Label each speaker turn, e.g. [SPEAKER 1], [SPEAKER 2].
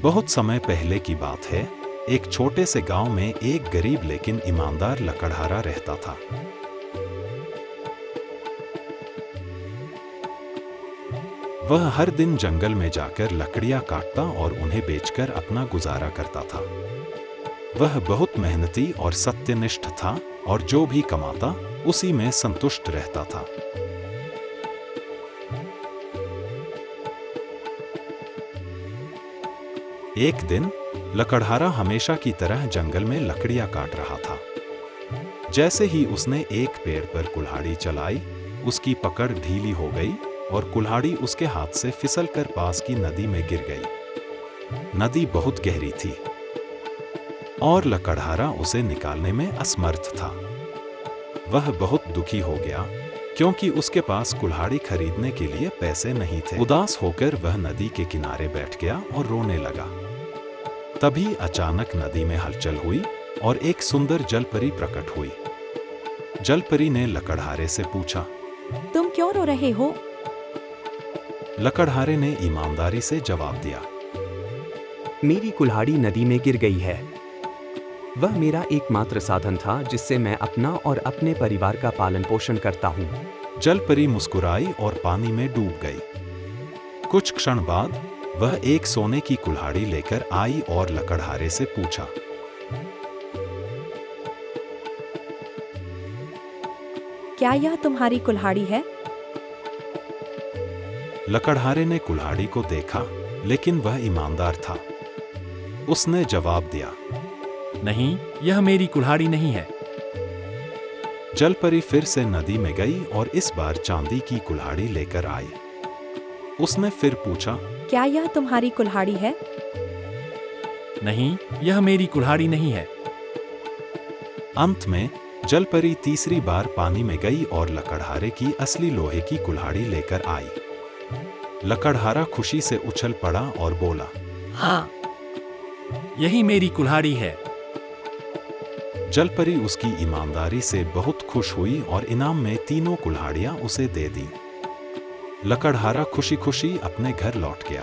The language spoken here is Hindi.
[SPEAKER 1] बहुत समय पहले की बात है। एक छोटे से गांव में एक गरीब लेकिन ईमानदार लकड़हारा रहता था। वह हर दिन जंगल में जाकर लकड़ियां काटता और उन्हें बेचकर अपना गुजारा करता था। वह बहुत मेहनती और सत्यनिष्ठ था और जो भी कमाता उसी में संतुष्ट रहता था। एक दिन लकड़हारा हमेशा की तरह जंगल में लकड़ियां काट रहा था। जैसे ही उसने एक पेड़ पर कुल्हाड़ी चलाई, उसकी पकड़ ढीली हो गई और कुल्हाड़ी उसके हाथ से फिसलकर पास की नदी में गिर गई। नदी बहुत गहरी थी और लकड़हारा उसे निकालने में असमर्थ था। वह बहुत दुखी हो गया क्योंकि उसके पास कुल्हाड़ी खरीदने के लिए पैसे नहीं थे। उदास होकर वह नदी के किनारे बैठ गया और रोने लगा। तभी अचानक नदी में हलचल हुई और एक सुंदर जलपरी प्रकट हुई। जलपरी ने लकड़हारे से पूछा,
[SPEAKER 2] तुम क्यों रो रहे हो?
[SPEAKER 1] लकड़हारे ने ईमानदारी से जवाब दिया,
[SPEAKER 3] मेरी कुल्हाड़ी नदी में गिर गई है। वह मेरा एकमात्र साधन था जिससे मैं अपना और अपने परिवार का पालन पोषण करता हूँ।
[SPEAKER 1] जलपरी मुस्कुराई और पानी में डूब गई। कुछ क्षण बाद वह एक सोने की कुल्हाड़ी लेकर आई और लकड़हारे से पूछा,
[SPEAKER 2] क्या यह तुम्हारी कुल्हाड़ी है?
[SPEAKER 1] लकड़हारे ने कुल्हाड़ी को देखा, लेकिन वह ईमानदार था। उसने जवाब दिया,
[SPEAKER 4] नहीं, यह मेरी कुल्हाड़ी नहीं है।
[SPEAKER 1] जलपरी फिर से नदी में गई और इस बार चांदी की कुल्हाड़ी लेकर आई। उसने फिर पूछा,
[SPEAKER 2] क्या यह तुम्हारी कुल्हाड़ी है?
[SPEAKER 4] नहीं, यह मेरी कुल्हाड़ी नहीं है।
[SPEAKER 1] अंत में जलपरी तीसरी बार पानी में गई और लकड़हारे की असली लोहे की कुल्हाड़ी लेकर आई। लकड़हारा खुशी से उछल पड़ा और बोला,
[SPEAKER 4] हाँ, यही मेरी कुल्हाड़ी है।
[SPEAKER 1] जलपरी उसकी ईमानदारी से बहुत खुश हुई और इनाम में तीनों कुल्हाड़ियां उसे दे दी। लकड़हारा खुशी खुशी अपने घर लौट गया।